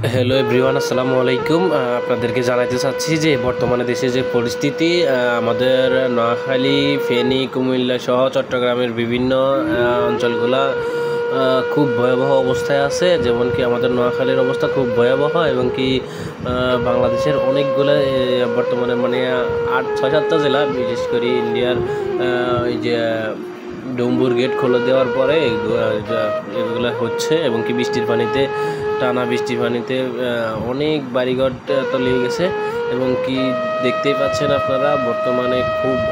Hello everyone, আসসালামু আলাইকুম। আপনাদেরকে জানাতে চাচ্ছি যে বর্তমানে দেশে যে পরিস্থিতি, আমাদের নোয়াখালী, ফেনী, কুমিল্লা সহ চট্টগ্রামের বিভিন্ন অঞ্চলগুলা খুব ভয়াবহ অবস্থায় আছে। যেমন কি আমাদের নোয়াখালীর অবস্থা খুব ভয়াবহ, এবং কি বাংলাদেশের অনেকগুলো বর্তমানে মানে 6-7টা জেলা, বিশেষ করে ইন্ডিয়ার এই যে ডুম্বুর গেট খুলে দেওয়ার পরে এগুলো হচ্ছে, এবং কি টানা বৃষ্টির পানিতে অনেক বাড়িঘর তলিয়ে গেছে। এবং কি দেখতেই পাচ্ছেন আপনারা, বর্তমানে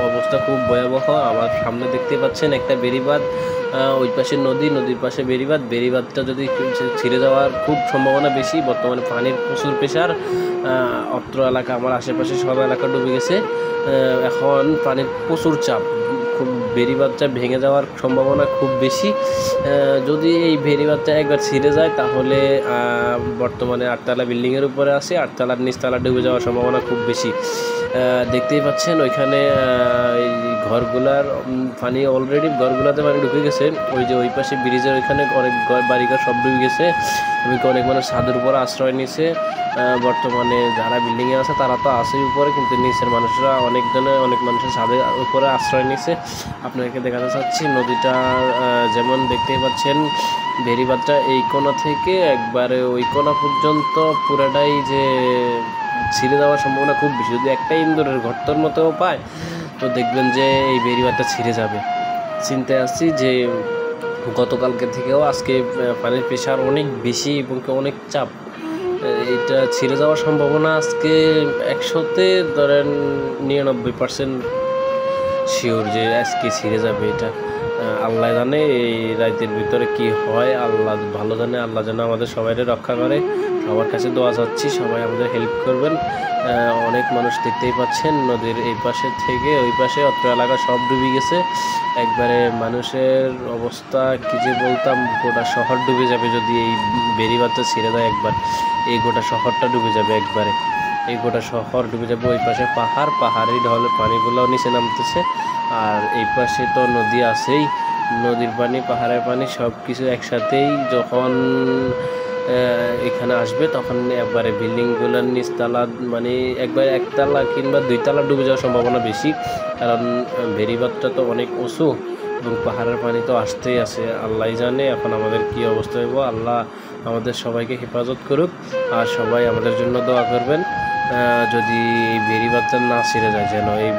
অবস্থা খুব ভয়াবহ। আমার সামনে দেখতেই পাচ্ছেন একটা বেড়িবাঁধ, ওই পাশে নদীর পাশে বেড়িবাঁধটা যদি ছিঁড়ে যাওয়ার খুব সম্ভাবনা বেশি। বর্তমানে পানির প্রচুর প্রেশার, অত্র এলাকা, আমার আশেপাশে সব এলাকা ডুবে গেছে। এখন পানির প্রচুর চাপ, বেড়িবাঁধটা ভেঙে যাওয়ার সম্ভাবনা খুব বেশি। যদি এই বেড়িবাঁধটা একবার ছিঁড়ে যায়, তাহলে বর্তমানে 8তলা বিল্ডিংয়ের উপরে আছে, 8তলার নিচতলা ডুবে যাওয়ার সম্ভাবনা খুব বেশি। দেখতেই পাচ্ছেন ওইখানে এই ঘরগুলার পানি অলরেডি, ঘরগুলাতে পানি ঢুকে গেছে। ওই পাশে ব্রিজের ওইখানে অনেক বাড়িঘর সব ডুবে গেছে, এবং অনেক মানুষ ছাদের উপরে আশ্রয় নিয়েছে। বর্তমানে যারা বিল্ডিংয়ে আছে তারা তো আছেই উপরে, কিন্তু নিচের মানুষরা অনেক মানুষের ছাদের উপরে আশ্রয় নিয়েছে। আপনাকে দেখাতে চাচ্ছি নদীটা, যেমন দেখতেই পাচ্ছেন বেড়িবাঁধটা এই কোণা থেকে একবারে ওই কোণা পর্যন্ত পুরাটাই যে ছিঁড়ে যাওয়ার সম্ভাবনা খুব বেশি। যদি একটা ইন্দুরের গর্তর মতো পায়, তো দেখবেন যে এই বেড়িবাঁধটা ছিঁড়ে যাবে। চিন্তায় আসছি যে গতকালকে থেকেও আজকে পানির প্রেশার অনেক বেশি, এবং অনেক চাপ। এটা ছিঁড়ে যাওয়ার সম্ভাবনা আজকে 100-তে ধরেন 99% শিওর যে আজকে ছিঁড়ে যাবে। এটা আল্লাহ জানে এই রাতের ভিতরে কি হয়, আল্লাহ ভালো জানে। আল্লাহ যেন আমাদের সবাইকে রক্ষা করে। সবার কাছে দোয়া চাচ্ছি, সবাই আমাদের হেল্প করবেন। অনেক মানুষ দেখতেই পাচ্ছেন নদীর এই পাশে থেকে ওই পাশে অত্র এলাকা সব ডুবে গেছে। একবারে মানুষের অবস্থা কি যে বলতাম, গোটা শহর ডুবে যাবে যদি এই বেড়িবাঁধটা ছিঁড়ে দেয় একবার। এই গোটা শহরটা ডুবে যাবে একবারে, এই গোটা শহর ডুবে যাবে। ওই পাশে পাহাড়ি ঢলে পানিগুলোও নিচে নামতেছে, আর এই পাশে তো নদী আছেই। নদীর পানি, পাহাড়ের পানি সব কিছু একসাথেই যখন এখানে আসবে, তখন একবারে বিল্ডিংগুলোর নিচতলা মানে একবার 1তলা কিংবা 2তলা ডুবে যাওয়ার সম্ভাবনা বেশি। কারণ বেড়িবাঁধটা তো অনেক উঁচু, এবং পাহাড়ের পানি তো আসতেই আছে। আল্লাহ জানে এখন আমাদের কি অবস্থা হইব। আল্লাহ আমাদের সবাইকে হেফাজত করুক, আর সবাই আমাদের জন্য দোয়া করবেন। যদি এই বেড়িবাঁধটা না ছিঁড়ে যায়, যেন এই